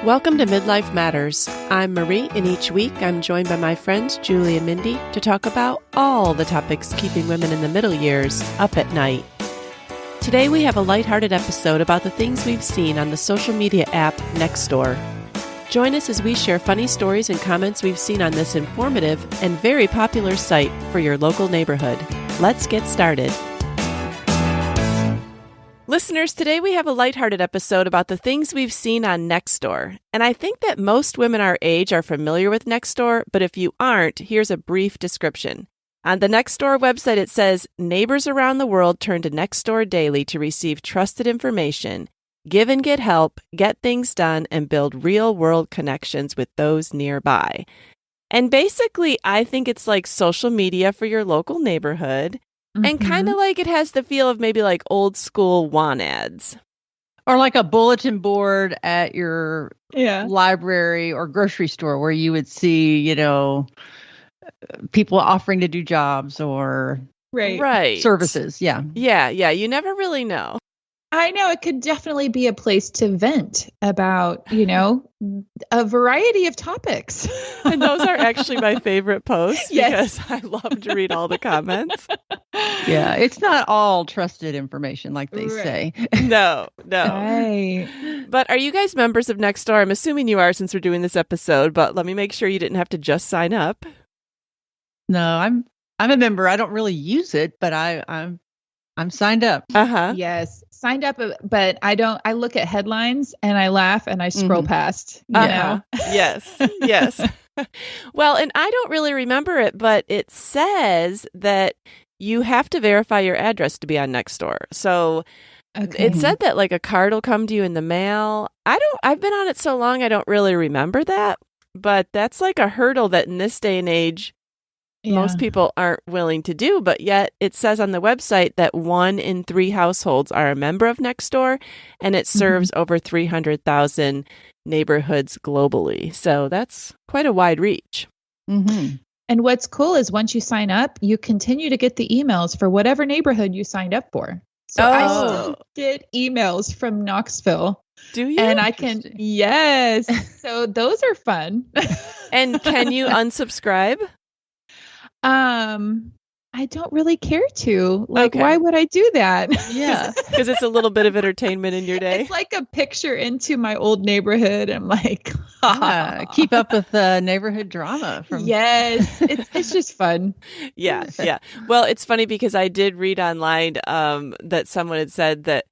Welcome to Midlife Matters. I'm Marie, and each week I'm joined by my friends Julie and Mindy to talk about all the topics keeping women in the middle years up at night. Today we have a lighthearted episode about the things we've seen on the social media app Nextdoor. Join us as we share funny stories and comments we've seen on this informative and very popular site for your local neighborhood. Let's get started. Listeners, today we have a lighthearted episode about the things we've seen on Nextdoor. And I think that most women our age are familiar with Nextdoor, but if you aren't, here's a brief description. On the Nextdoor website, it says, neighbors around the world turn to Nextdoor daily to receive trusted information, give and get help, get things done, and build real-world connections with those nearby. And basically, I think it's like social media for your local neighborhood. And kind of like it has the feel of maybe like old school want ads. Or like a bulletin board at your library or grocery store where you would see, people offering to do jobs or services. Yeah. Yeah. You never really know. I know it could definitely be a place to vent about, a variety of topics. And those are actually my favorite posts because I love to read all the comments. Yeah, it's not all trusted information like they say. No. Right. But are you guys members of Nextdoor? I'm assuming you are since we're doing this episode, but let me make sure you didn't have to just sign up. No, I'm a member. I don't really use it, but I'm signed up. Yes, signed up, but I don't. I look at headlines and I laugh and I scroll past. You know? Yes. Well, and I don't really remember it, but it says that you have to verify your address to be on Nextdoor. So it said that like a card will come to you in the mail. I've been on it so long, I don't really remember that, but that's like a hurdle that in this day and age, most people aren't willing to do, but yet it says on the website that 1 in 3 households are a member of Nextdoor, and it serves over 300,000 neighborhoods globally. So that's quite a wide reach. And what's cool is once you sign up, you continue to get the emails for whatever neighborhood you signed up for. So I still get emails from Knoxville. Do you? And I can, So those are fun. And can you unsubscribe? I don't really care to. Why would I do that? Yeah, because it's a little bit of entertainment in your day. It's like a picture into my old neighborhood. I'm like, keep up with the neighborhood drama. It's just fun. Yeah. Well, it's funny because I did read online that someone had said that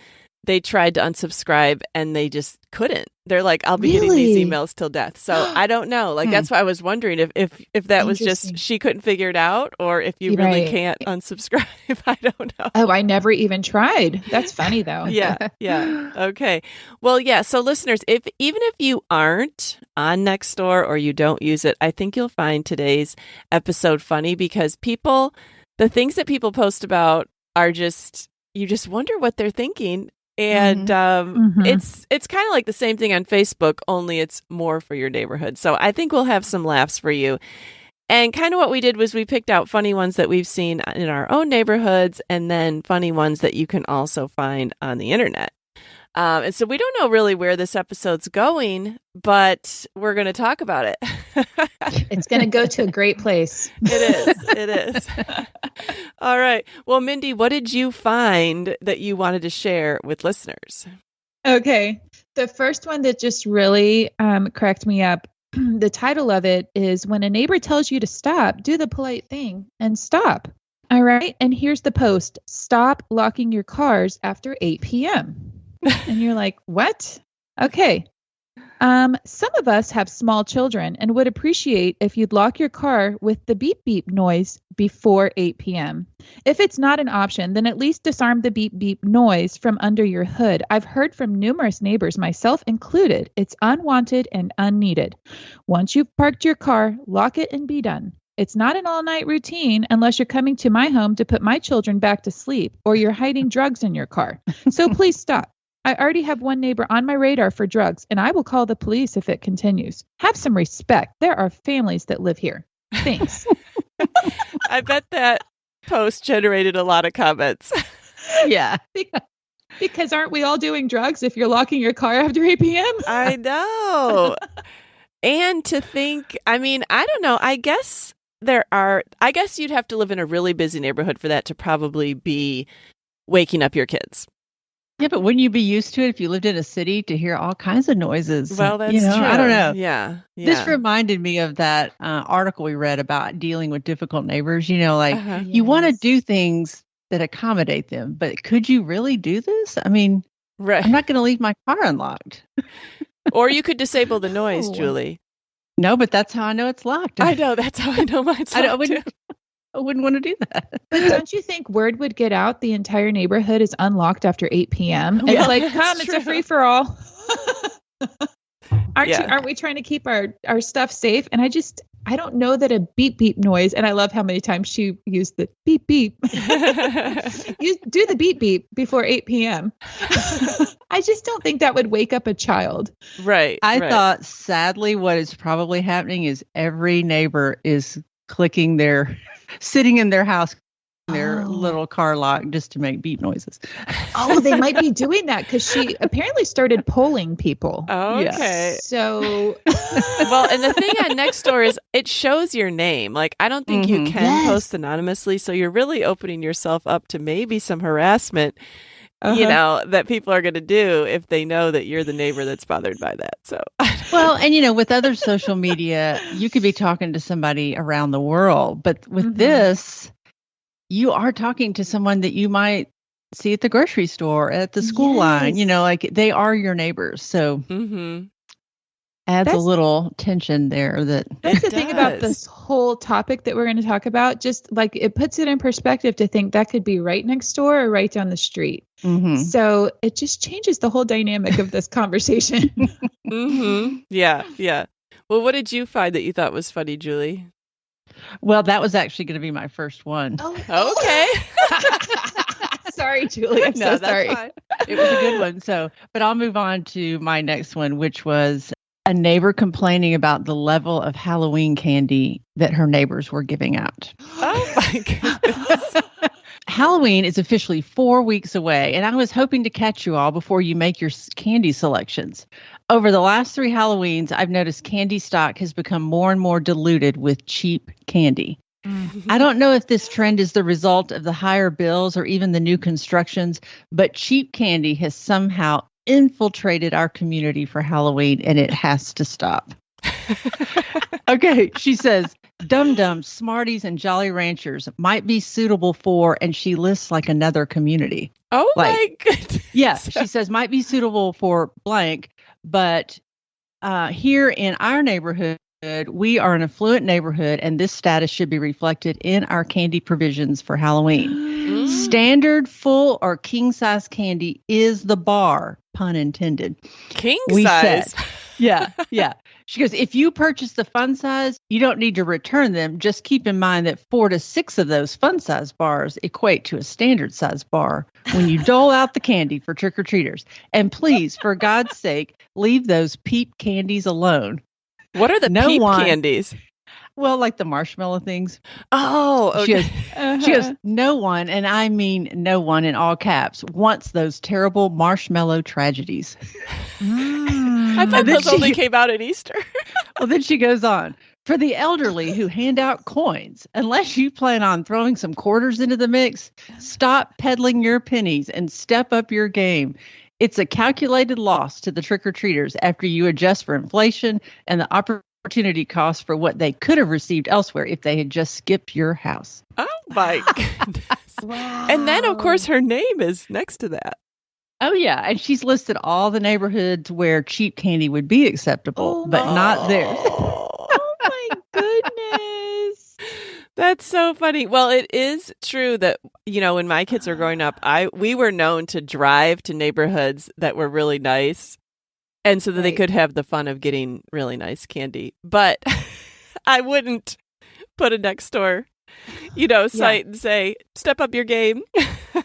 they tried to unsubscribe and they just couldn't. They're like, I'll be getting these emails till death. So I don't know. That's why I was wondering if that was just she couldn't figure it out or if you really can't unsubscribe. I don't know. Oh, I never even tried. That's funny though. Yeah. Okay. Well, yeah. So listeners, even if you aren't on Nextdoor or you don't use it, I think you'll find today's episode funny because the things that people post about are just, you just wonder what they're thinking. And it's kind of like the same thing on Facebook, only it's more for your neighborhood. So I think we'll have some laughs for you. And kind of what we did was we picked out funny ones that we've seen in our own neighborhoods and then funny ones that you can also find on the internet. And so we don't know really where this episode's going, but we're going to talk about it. It's going to go to a great place. It is. All right. Well, Mindy, what did you find that you wanted to share with listeners? Okay. The first one that just really cracked me up, the title of it is When a Neighbor Tells You to Stop, Do the Polite Thing and Stop. All right. And here's the post. Stop locking your cars after 8 p.m. And you're like, what? Okay. Some of us have small children and would appreciate if you'd lock your car with the beep beep noise before 8 p.m. If it's not an option, then at least disarm the beep beep noise from under your hood. I've heard from numerous neighbors, myself included, it's unwanted and unneeded. Once you've parked your car, lock it and be done. It's not an all-night routine unless you're coming to my home to put my children back to sleep or you're hiding drugs in your car. So please stop. I already have one neighbor on my radar for drugs, and I will call the police if it continues. Have some respect. There are families that live here. Thanks. I bet that post generated a lot of comments. Yeah. Because aren't we all doing drugs if you're locking your car after 8 p.m.? I know. And to think, I mean, I don't know. I guess you'd have to live in a really busy neighborhood for that to probably be waking up your kids. Yeah, but wouldn't you be used to it if you lived in a city to hear all kinds of noises? Well, that's true. I don't know. Yeah. This reminded me of that article we read about dealing with difficult neighbors. You want to do things that accommodate them, but could you really do this? I mean, I'm not going to leave my car unlocked. Or you could disable the noise, Julie. No, but that's how I know it's locked. I know. That's how I know mine's locked, too. I wouldn't want to do that. But don't you think word would get out the entire neighborhood is unlocked after 8 p.m.? And it's like, come, it's a free-for-all. Aren't we trying to keep our stuff safe? And I don't know that a beep beep noise, and I love how many times she used the beep beep. You do the beep beep before 8 p.m. I just don't think that would wake up a child. Right. I thought, sadly, what is probably happening is every neighbor is sitting in their house, their little car lock, just to make beep noises. Oh, they might be doing that because she apparently started polling people. Oh, okay. Yeah. So, well, and the thing on Nextdoor is it shows your name. Like, I don't think you can post anonymously, so you're really opening yourself up to maybe some harassment. That people are going to do if they know that you're the neighbor that's bothered by that. So, well, and with other social media, you could be talking to somebody around the world, but with this, you are talking to someone that you might see at the grocery store, at the school line, like they are your neighbors. So adds a little tension there. That's the thing about this whole topic that we're going to talk about. Just like it puts it in perspective to think that could be right next door or right down the street. So it just changes the whole dynamic of this conversation. Yeah. Well, what did you find that you thought was funny, Julie? Well, that was actually going to be my first one. Oh, okay. Sorry, Julie. I'm so sorry. Fine. It was a good one. But I'll move on to my next one, which was a neighbor complaining about the level of Halloween candy that her neighbors were giving out. Oh, my goodness. Halloween is officially 4 weeks away, and I was hoping to catch you all before you make your candy selections. Over the last 3 Halloweens, I've noticed candy stock has become more and more diluted with cheap candy. I don't know if this trend is the result of the higher bills or even the new constructions, but cheap candy has somehow infiltrated our community for Halloween, and it has to stop. Okay, she says, Dum-Dums, Smarties, and Jolly Ranchers might be suitable for, and she lists like another community. Oh, my goodness. Yeah, she says might be suitable for blank, but here in our neighborhood, we are an affluent neighborhood, and this status should be reflected in our candy provisions for Halloween. Standard, full, or king-size candy is the bar, pun intended. King-size? Yeah. She goes, if you purchase the fun size, you don't need to return them. Just keep in mind that 4 to 6 of those fun size bars equate to a standard size bar when you dole out the candy for trick-or-treaters. And please, for God's sake, leave those peep candies alone. What are the peep candies? Well, like the marshmallow things. Oh, okay. She goes, no one, and I mean no one in all caps, wants those terrible marshmallow tragedies. I thought those only came out at Easter. Well, then she goes on. For the elderly who hand out coins, unless you plan on throwing some quarters into the mix, stop peddling your pennies and step up your game. It's a calculated loss to the trick-or-treaters after you adjust for inflation and the opportunity cost for what they could have received elsewhere if they had just skipped your house. Oh, my goodness. Wow. And then, of course, her name is next to that. Oh, yeah. And she's listed all the neighborhoods where cheap candy would be acceptable, but not theirs. Oh, my goodness. That's so funny. Well, it is true that, when my kids were growing up, we were known to drive to neighborhoods that were really nice. And so that they could have the fun of getting really nice candy. But I wouldn't put a Nextdoor, site and say, step up your game.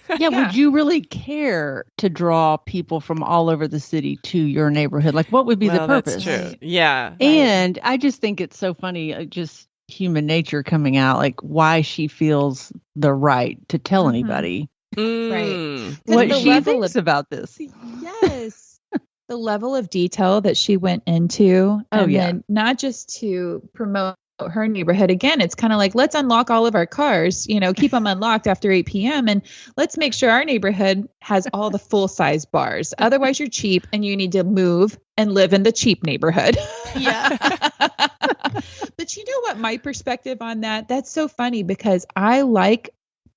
Would you really care to draw people from all over the city to your neighborhood? Like, what would be the purpose? That's true. Yeah. And I just think it's so funny, just human nature coming out, like why she feels the right to tell anybody Mm. What the she level thinks of about this. Yes. The level of detail that she went into, Oh, and yeah. then not just to promote her neighborhood. Again, it's kind of like, let's unlock all of our cars, keep them unlocked after 8 p.m. And let's make sure our neighborhood has all the full size bars. Otherwise, you're cheap and you need to move and live in the cheap neighborhood. Yeah. But you know what? My perspective on that's so funny because I like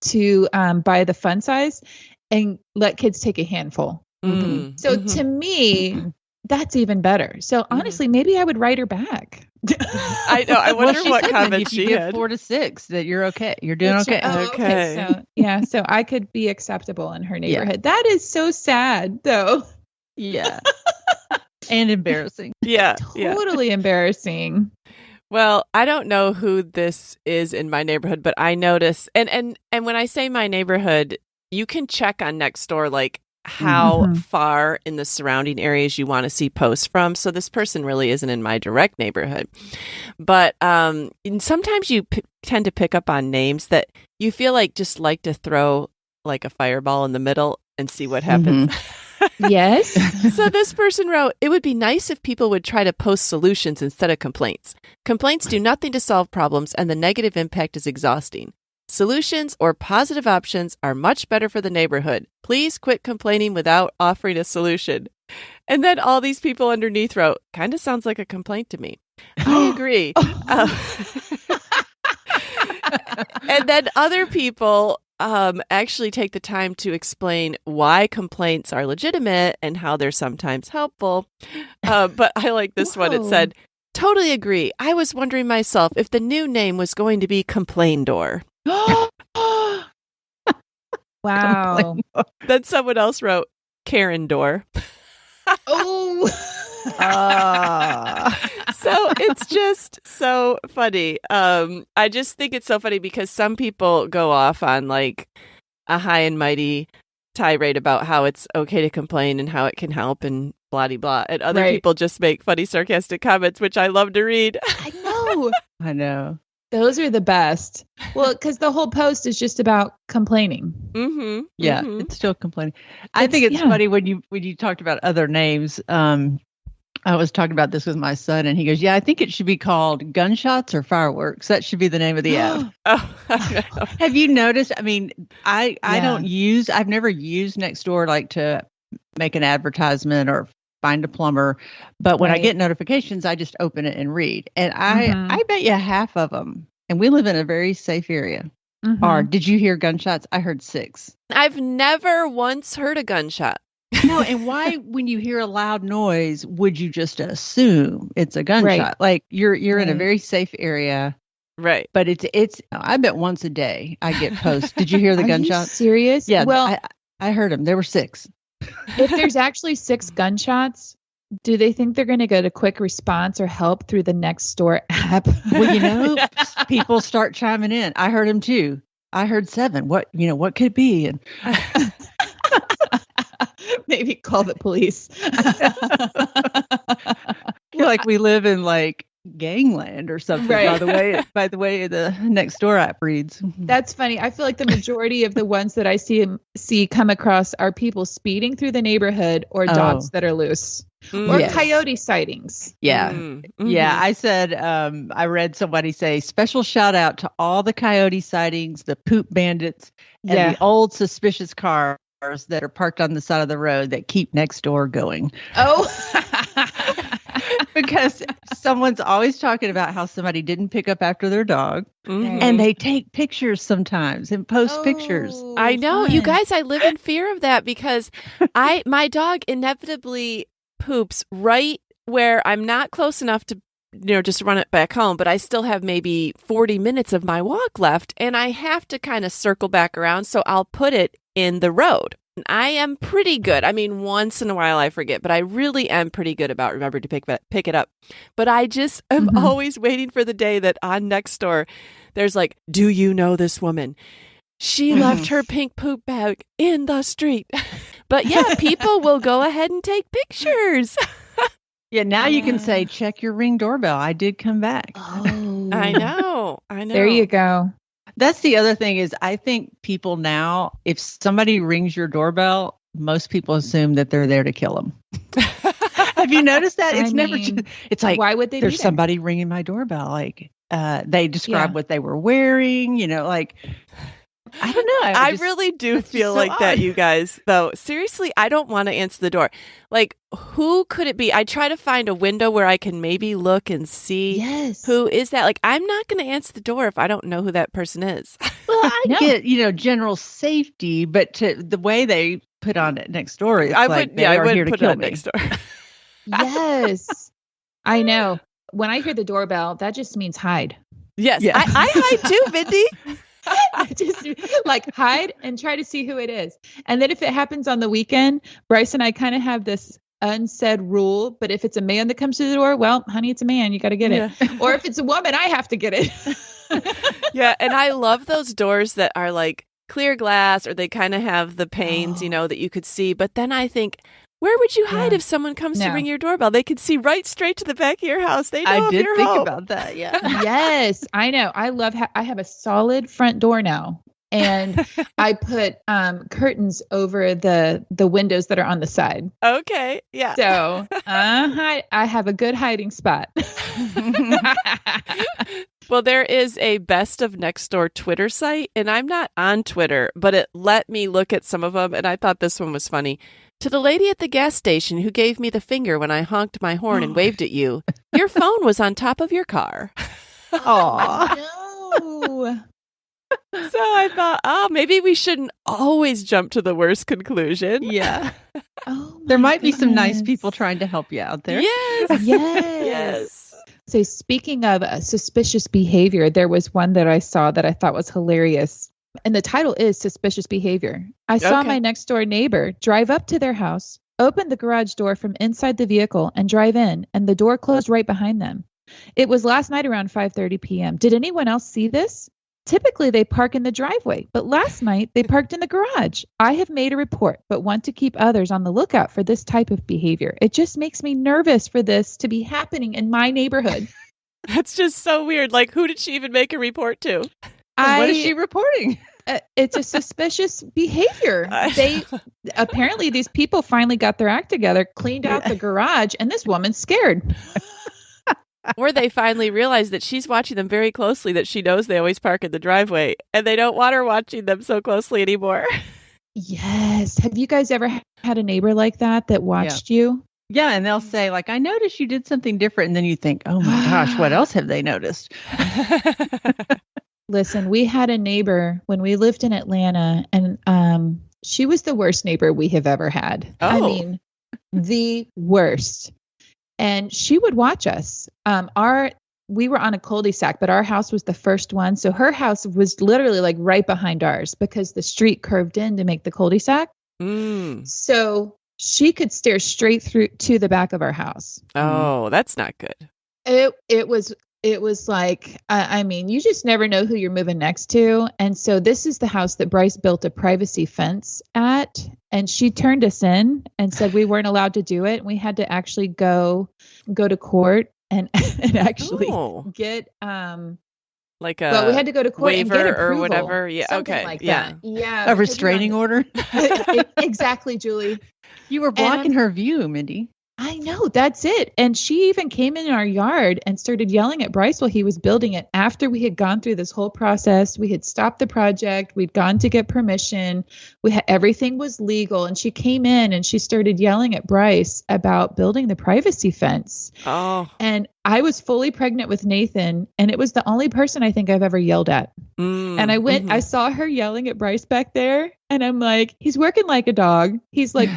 to buy the fun size and let kids take a handful. Mm. So Mhm. to me, that's even better. So honestly, maybe I would write her back. I know. I wonder she what said then comments if you she get had. 4 to 6, that you're okay. You're doing okay. Okay. So I could be acceptable in her neighborhood. That is so sad, though. Yeah. And embarrassing. Yeah. Yeah. Totally embarrassing. Well, I don't know who this is in my neighborhood, but I notice, and when I say my neighborhood, you can check on Nextdoor, like how far in the surrounding areas you want to see posts from. So this person really isn't in my direct neighborhood, but and sometimes you tend to pick up on names that you feel like just like to throw like a fireball in the middle and see what happens. Yes. So this person wrote, it would be nice if people would try to post solutions instead of complaints. Complaints do nothing to solve problems, and the negative impact is exhausting. Solutions or positive options are much better for the neighborhood. Please quit complaining without offering a solution. And then all these people underneath wrote, kind of sounds like a complaint to me. I agree. And then other people actually take the time to explain why complaints are legitimate and how they're sometimes helpful. But I like this one. It said, totally agree. I was wondering myself if the new name was going to be Complain Door. Wow. Then someone else wrote Karen Door. Oh. So it's just so funny. I just think it's so funny because some people go off on like a high and mighty tirade about how it's okay to complain and how it can help and blah de blah. And other people just make funny, sarcastic comments, which I love to read. I know. Those are the best. Well, because the whole post is just about complaining. Mm-hmm. Yeah, it's still complaining. I think it's funny when you talked about other names. I was talking about this with my son, and he goes, "Yeah, I think it should be called Gunshots or Fireworks. That should be the name of the app." Have you noticed? I mean, I've never used Nextdoor like to make an advertisement or find a plumber, but when I get notifications, I just open it and read. And I bet you half of them, and we live in a very safe area, are, did you hear gunshots? I heard 6. I've never once heard a gunshot. No, and why, when you hear a loud noise, would you just assume it's a gunshot? Right. Like you're in a very safe area, right? But it's. I bet once a day I get posts. Did you hear the gunshot? Are you serious? Yeah. Well, I heard them. There were 6. If there's actually 6 gunshots, do they think they're going to get a quick response or help through the Nextdoor app? Well, people start chiming in. I heard them too. I heard 7. What could it be? And maybe call the police. feel like we live in like gangland or something. By the way the Nextdoor app reads. That's funny. I feel like the majority of the ones that I see come across are people speeding through the neighborhood or dogs that are loose or coyote sightings. Yeah. Mm-hmm. Yeah. I said, I read somebody say special shout out to all the coyote sightings, the poop bandits, and the old suspicious cars that are parked on the side of the road that keep Nextdoor going. Oh, because someone's always talking about how somebody didn't pick up after their dog, and they take pictures sometimes and post pictures. I know, you guys, I live in fear of that because my dog inevitably poops right where I'm not close enough to just run it back home, but I still have maybe 40 minutes of my walk left, and I have to kind of circle back around, so I'll put it in the road. I am pretty good. I mean, once in a while I forget, but I really am pretty good about remembering to pick it up. But I just am always waiting for the day that on Nextdoor, there's like, do you know this woman? She left her pink poop bag in the street. But yeah, people will go ahead and take pictures. Yeah, now you can say, check your Ring doorbell. I did come back. Oh, I know. There you go. That's the other thing is I think people now, if somebody rings your doorbell, most people assume that they're there to kill them. Have you noticed that? It's like, why would they there's be there? somebody ringing my doorbell. Like, they describe what they were wearing, like, I don't know. I really do feel like that, you guys, though. Seriously, I don't want to answer the door. Like, who could it be? I try to find a window where I can maybe look and see who is that. Like, I'm not going to answer the door if I don't know who that person is. Well, I get, general safety, but to the way they put on it Nextdoor, it's I wouldn't put it on Nextdoor. Yes, I know. When I hear the doorbell, that just means hide. Yes, yeah. I hide too, Mindy. Just like hide and try to see who it is. And then if it happens on the weekend, Bryce and I kind of have this unsaid rule, but if it's a man that comes to the door, well, honey, it's a man, you got to get it. Or if it's a woman, I have to get it. Yeah, and I love those doors that are like clear glass, or they kind of have the panes, that you could see. But then I think, where would you hide if someone comes to ring your doorbell? They could see right straight to the back of your house. They know if you're home. I did think about that, yeah. Yes, I know. I love I have a solid front door now. And I put curtains over the windows that are on the side. Okay, yeah. So I have a good hiding spot. Well, there is a Best of Nextdoor Twitter site, and I'm not on Twitter, but it let me look at some of them, and I thought this one was funny. To the lady at the gas station who gave me the finger when I honked my horn and waved at you, your phone was on top of your car. Aw. No. So I thought, maybe we shouldn't always jump to the worst conclusion. Yeah. There might be some nice people trying to help you out there. Yes. Yes. So speaking of suspicious behavior, there was one that I saw that I thought was hilarious. And the title is Suspicious Behavior. I saw my next door neighbor drive up to their house, open the garage door from inside the vehicle and drive in, and the door closed right behind them. It was last night around 5:30 p.m. Did anyone else see this? Typically, they park in the driveway, but last night they parked in the garage. I have made a report, but want to keep others on the lookout for this type of behavior. It just makes me nervous for this to be happening in my neighborhood. That's just so weird. Like, who did she even make a report to? What is she reporting? It's a suspicious behavior. Apparently these people finally got their act together, cleaned out the garage, and this woman's scared. Or they finally realized that she's watching them very closely, that she knows they always park in the driveway, and they don't want her watching them so closely anymore. Yes. Have you guys ever had a neighbor like that watched you? Yeah, and they'll say, like, I noticed you did something different. And then you think, oh my gosh, what else have they noticed? Listen, we had a neighbor when we lived in Atlanta, and she was the worst neighbor we have ever had. I mean, the worst. And she would watch us. We were on a cul-de-sac, but our house was the first one. So her house was literally like right behind ours because the street curved in to make the cul-de-sac. So she could stare straight through to the back of our house. Oh, that's not good. It was like, I mean, you just never know who you're moving next to. And so this is the house that Bryce built a privacy fence at. And she turned us in and said we weren't allowed to do it. We had to actually go to court and actually get like a we had to go to court and get approval, or whatever. Yeah. Something like that. Yeah. A restraining order. Exactly, Julie. You were blocking her view, Mindy. I know, that's it. And she even came in our yard and started yelling at Bryce while he was building it. After we had gone through this whole process, we had stopped the project, we'd gone to get permission, everything was legal. And she came in and she started yelling at Bryce about building the privacy fence. Oh. And I was fully pregnant with Nathan, and it was the only person I think I've ever yelled at. And I went, I saw her yelling at Bryce back there, and I'm like, he's working like a dog. He's like,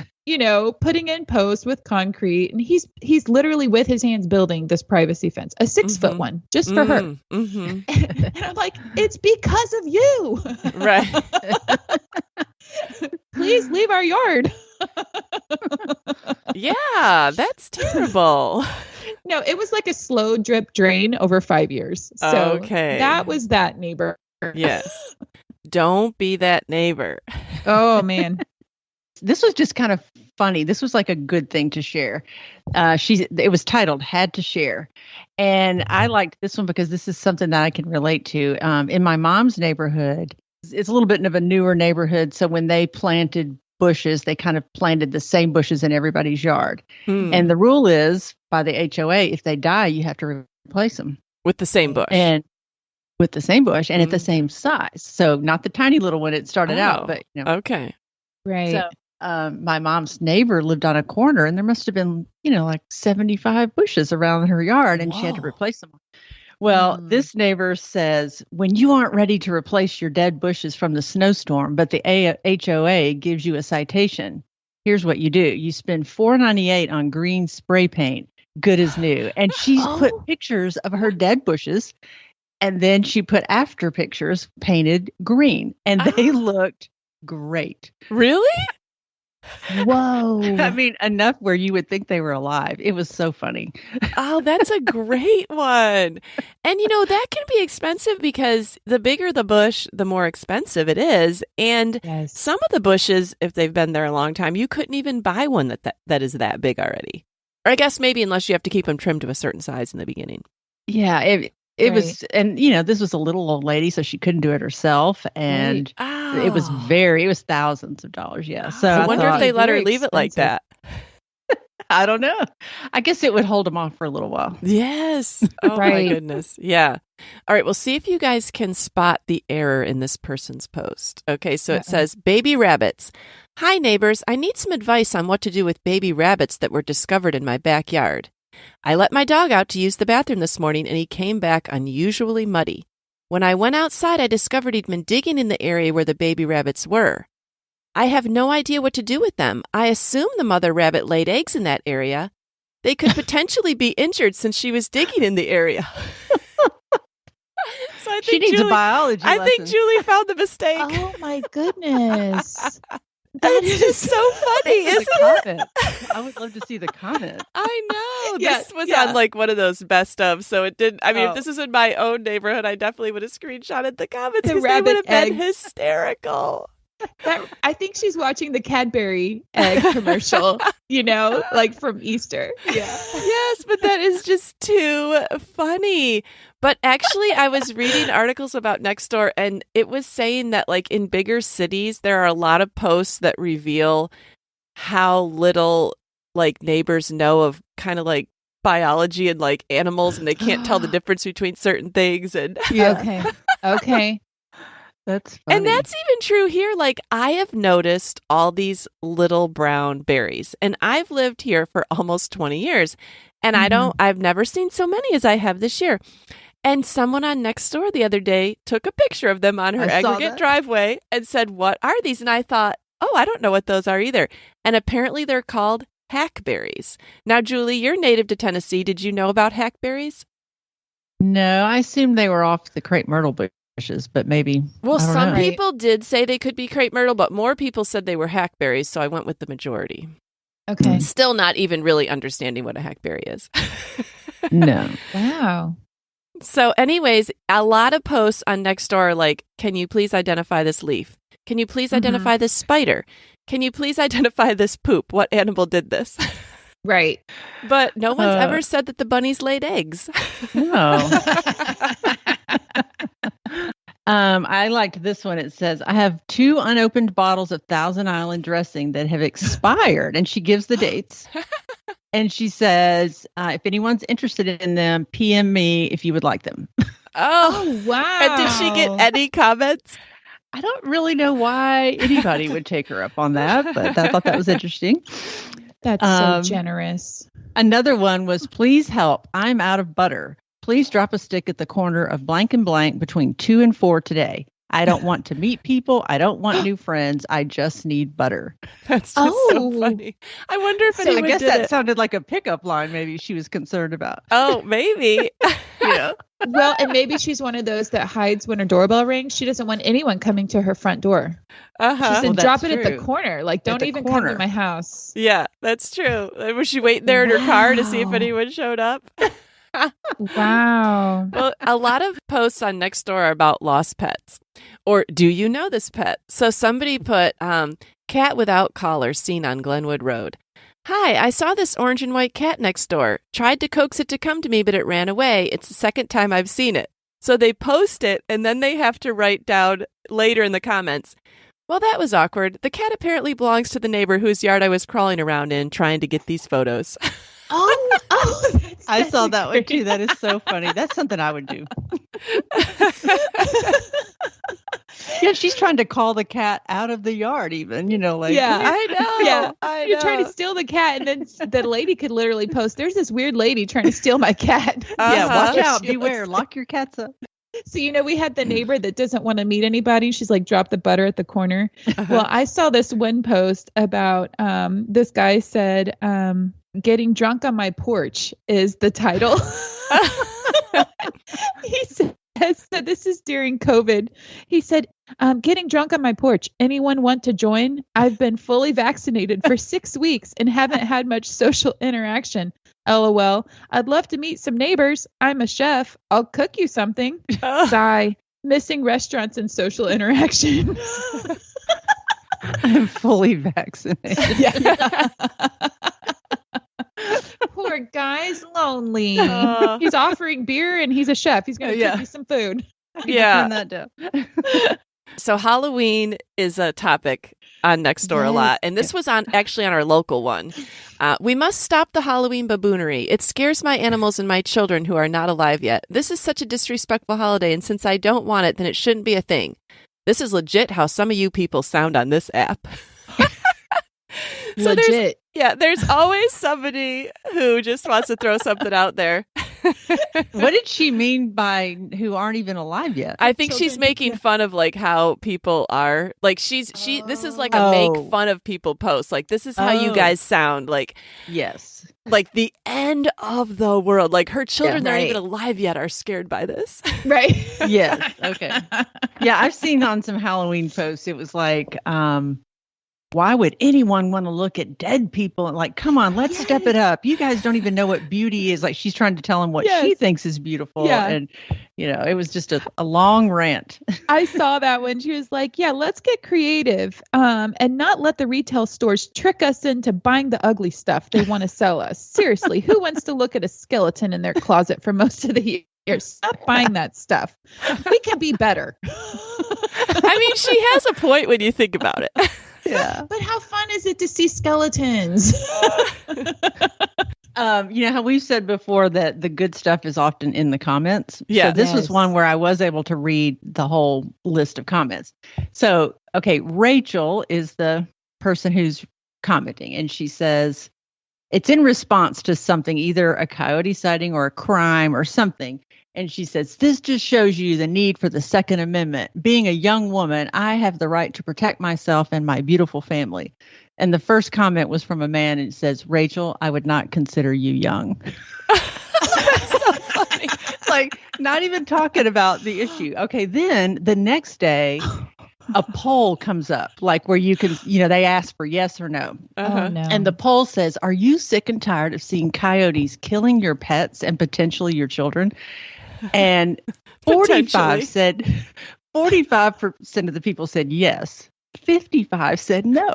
putting in posts with concrete, and he's literally with his hands building this privacy fence, a 6-foot one, just for her. And I'm like, it's because of you. Right. Please leave our yard. Yeah, that's terrible. No, it was like a slow drip drain over 5 years. So that was that neighbor. Yes. Don't be that neighbor. Oh, man. This was just kind of funny. This was like a good thing to share. It was titled "Had to Share," and I liked this one because this is something that I can relate to. In my mom's neighborhood, it's a little bit of a newer neighborhood, so when they planted bushes, they kind of planted the same bushes in everybody's yard. And the rule is by the HOA, if they die, you have to replace them with the same bush. And with the same bush and at the same size. So not the tiny little one it started out, but okay. Right. So my mom's neighbor lived on a corner and there must have been, like 75 bushes around her yard and she had to replace them. Well, this neighbor says, when you aren't ready to replace your dead bushes from the snowstorm, but the HOA gives you a citation, here's what you do. You spend $4.98 on green spray paint, good as new. And she's put pictures of her dead bushes. And then she put after pictures painted green. And they looked great. Really? Whoa. I mean, enough where you would think they were alive. It was so funny. Oh, that's a great one. And, that can be expensive because the bigger the bush, the more expensive it is. And some of the bushes, if they've been there a long time, you couldn't even buy one that is that big already. Or I guess maybe unless you have to keep them trimmed to a certain size in the beginning. Yeah, it was, and this was a little old lady, so she couldn't do it herself. And it was thousands of dollars. Yeah. So I wonder if they let her leave it like that. I don't know. I guess it would hold them off for a little while. Yes. Oh my goodness. Yeah. All right. Well, see if you guys can spot the error in this person's post. Okay. So it says, baby rabbits. Hi, neighbors. I need some advice on what to do with baby rabbits that were discovered in my backyard. I let my dog out to use the bathroom this morning and he came back unusually muddy. When I went outside, I discovered he'd been digging in the area where the baby rabbits were. I have no idea what to do with them. I assume the mother rabbit laid eggs in that area. They could potentially be injured since she was digging in the area. So I think she needs a biology lesson. I think Julie found the mistake. Oh my goodness. That's just so funny, isn't it? I would love to see the comment. I know. This was on like one of those best of, so it didn't. I mean, if this was in my own neighborhood, I definitely would have screenshotted the comments because they would have been hysterical. I think she's watching the Cadbury egg commercial, like from Easter. Yeah. Yes, but that is just too funny. But actually, I was reading articles about Nextdoor, and it was saying that, like, in bigger cities, there are a lot of posts that reveal how little, like, neighbors know of kind of like biology and like animals, and they can't tell the difference between certain things. And Okay. That's funny. And that's even true here. Like, I have noticed all these little brown berries, and I've lived here for almost 20 years, and I've never seen so many as I have this year. And someone on Nextdoor the other day took a picture of them on her aggregate driveway and said, "What are these?" And I thought, oh, I don't know what those are either. And apparently they're called hackberries. Now, Julie, you're native to Tennessee. Did you know about hackberries? No, I assumed they were off the crepe myrtle bushes, but maybe. Well, some people did say they could be crepe myrtle, but more people said they were hackberries, so I went with the majority. Okay. Still not even really understanding what a hackberry is. No. Wow. So anyways, a lot of posts on Nextdoor are like, can you please identify this leaf? Can you please identify this spider? Can you please identify this poop? What animal did this? Right. But no one's ever said that the bunnies laid eggs. No. I liked this one. It says, I have 2 unopened bottles of Thousand Island dressing that have expired. And she gives the dates. And she says, if anyone's interested in them, PM me if you would like them. Oh, wow. And did she get any comments? I don't really know why anybody would take her up on that, but I thought that was interesting. That's so generous. Another one was, please help. I'm out of butter. Please drop a stick at the corner of blank and blank between 2 and 4 today. I don't want to meet people. I don't want new friends. I just need butter. That's just so funny. I wonder if anyone I guess did that it. sounded like a pickup line maybe she was concerned about. Oh, maybe. Yeah. Well, and maybe she's one of those that hides when her doorbell rings. She doesn't want anyone coming to her front door. She said, drop it at the corner. Like, don't even come to my house. Yeah, that's true. Was she waiting there in her car to see if anyone showed up? Wow. Well, a lot of posts on Nextdoor are about lost pets. Or do you know this pet? So somebody put, Cat without collar seen on Glenwood Road. Hi, I saw this orange and white cat next door. Tried to coax it to come to me, but it ran away. It's the second time I've seen it. So they post it, and then they have to write down later in the comments, well, that was awkward. The cat apparently belongs to the neighbor whose yard I was crawling around in trying to get these photos. I saw that one too. That is so funny. That's something I would do. Yeah, she's trying to call the cat out of the yard even, like. Yeah, I know. Yeah, I you're know. trying to steal the cat, and then the lady could literally post, there's this weird lady trying to steal my cat. Yeah, watch Uh-huh. out. Beware. Lock your cats up. So, we had the neighbor that doesn't want to meet anybody. She's like, drop the butter at the corner. Well, I saw this one post about this guy said, getting drunk on my porch is the title. He says, so this is during COVID. He said, getting drunk on my porch. Anyone want to join? I've been fully vaccinated for 6 weeks and haven't had much social interaction. LOL. I'd love to meet some neighbors. I'm a chef. I'll cook you something. Sigh. Missing restaurants and social interaction. I'm fully vaccinated. Yeah. Poor guy's lonely. He's offering beer and he's a chef. He's going to cook you some food. Yeah. Turn that down. So Halloween is a topic on Nextdoor a lot. And this was actually on our local one. We must stop the Halloween baboonery. It scares my animals and my children who are not alive yet. This is such a disrespectful holiday, and since I don't want it, then it shouldn't be a thing. This is legit how some of you people sound on this app. So legit. There's always somebody who just wants to throw something out there. What did she mean by who aren't even alive yet? I think she's making fun of like how people are. Like this is like a make fun of people post. Like, this is how you guys sound. Like, yes. Like the end of the world. Like her children that aren't right. even alive yet are scared by this. Right. Yes. Okay. Yeah, I've seen on some Halloween posts, it was like, why would anyone want to look at dead people? And like, come on, let's step it up. You guys don't even know what beauty is. Like, she's trying to tell them what she thinks is beautiful. Yeah. And, it was just a long rant. I saw that when she was like, yeah, let's get creative and not let the retail stores trick us into buying the ugly stuff they want to sell us. Seriously, who wants to look at a skeleton in their closet for most of the year? Stop buying that stuff. We can be better. I mean, she has a point when you think about it. Yeah. But how fun is it to see skeletons? How we've said before that the good stuff is often in the comments. Yeah. So this was one where I was able to read the whole list of comments. So, okay, Rachel is the person who's commenting, and she says, it's in response to something, either a coyote sighting or a crime or something. And she says, this just shows you the need for the Second Amendment. Being a young woman, I have the right to protect myself and my beautiful family. And the first comment was from a man, and it says, Rachel, I would not consider you young. That's so funny. Like, not even talking about the issue. Okay, then the next day, a poll comes up, like where you can, they ask for yes or no. Oh, no. And the poll says, are you sick and tired of seeing coyotes killing your pets and potentially your children? And 45% of the people said yes. 55 said no.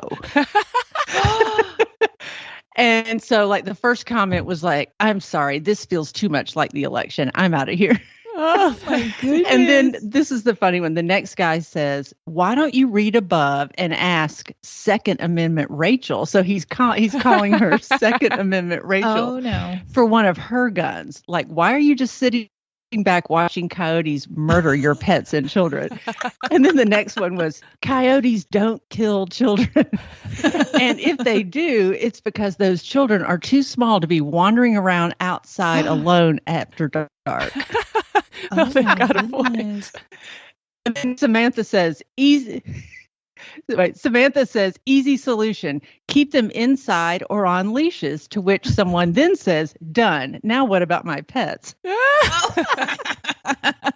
And so like the first comment was like, I'm sorry, this feels too much like the election. I'm out of here. Oh my goodness. And then this is the funny one. The next guy says, why don't you read above and ask Second Amendment Rachel? So he's calling her Second Amendment Rachel. Oh, no. For one of her guns. Like, why are you just sitting back watching coyotes murder your pets and children? And then the next one was, coyotes don't kill children. And if they do, it's because those children are too small to be wandering around outside alone after dark. Oh, they got a point. And then Samantha says, easy solution. Keep them inside or on leashes, to which someone then says, done. Now what about my pets?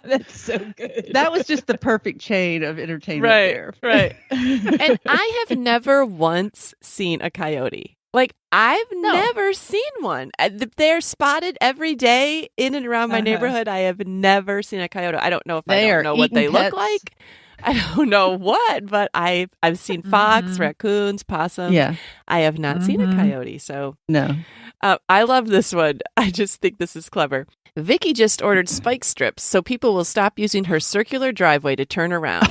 That's so good. That was just the perfect chain of entertainment there. Right. And I have never once seen a coyote. Like, I've never seen one. They're spotted every day in and around my neighborhood. I have never seen a coyote. I don't know if I don't know what they look like. I don't know what, but I've seen fox, raccoons, possums. Yeah. I have not seen a coyote. So No. I love this one. I just think this is clever. Vicky just ordered spike strips so people will stop using her circular driveway to turn around.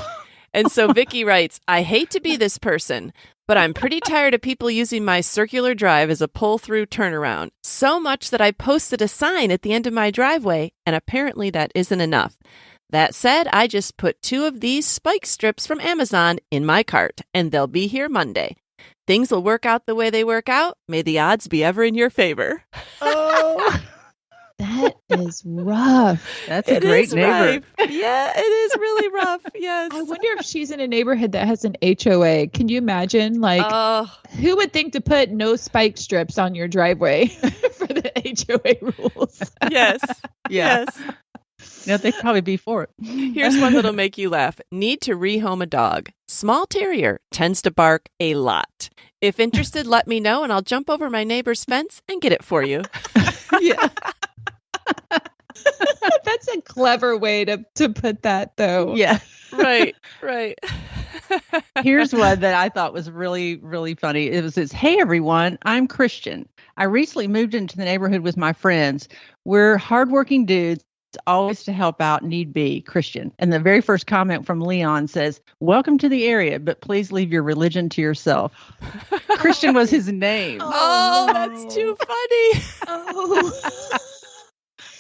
And so Vicky writes, I hate to be this person, but I'm pretty tired of people using my circular drive as a pull-through turnaround. So much that I posted a sign at the end of my driveway, and apparently that isn't enough. That said, I just put 2 of these spike strips from Amazon in my cart, and they'll be here Monday. Things will work out the way they work out. May the odds be ever in your favor. Oh, that is rough. That's a great neighbor. Rough. Yeah, it is really rough. Yes. I wonder if she's in a neighborhood that has an HOA. Can you imagine? Like, who would think to put no spike strips on your driveway for the HOA rules? Yes. Yeah. Yes. Yeah, they'd probably be for it. Here's one that'll make you laugh. Need to rehome a dog. Small terrier tends to bark a lot. If interested, let me know and I'll jump over my neighbor's fence and get it for you. Yeah. That's a clever way to put that, though. Yeah. Right. Here's one that I thought was really, really funny. It was hey, everyone, I'm Christian. I recently moved into the neighborhood with my friends. We're hardworking dudes, always to help out need be, Christian. And the very first comment from Leon says, welcome to the area, but please leave your religion to yourself. Christian was his name. Oh, that's too funny. Oh.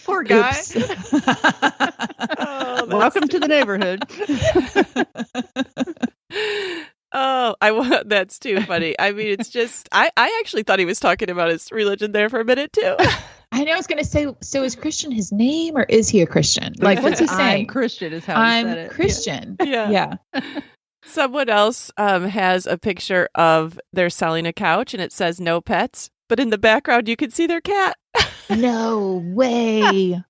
Poor guy. Welcome to the neighborhood. That's too funny. I mean, it's just, I actually thought he was talking about his religion there for a minute too. I know I was going to say, so is Christian his name or is he a Christian? Like, what's he saying? I'm Christian is how he said it. I'm Christian. Yeah. Someone else has a picture of they're selling a couch and it says no pets, but in the background you can see their cat. No way.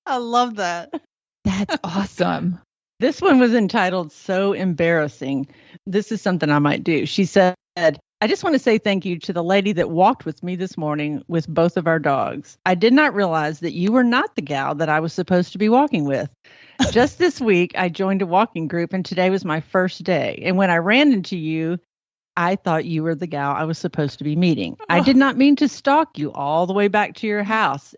I love that. That's awesome. This one was entitled So Embarrassing. This is something I might do. She said, I just want to say thank you to the lady that walked with me this morning with both of our dogs. I did not realize that you were not the gal that I was supposed to be walking with. Just this week, I joined a walking group and today was my first day. And when I ran into you, I thought you were the gal I was supposed to be meeting. I did not mean to stalk you all the way back to your house.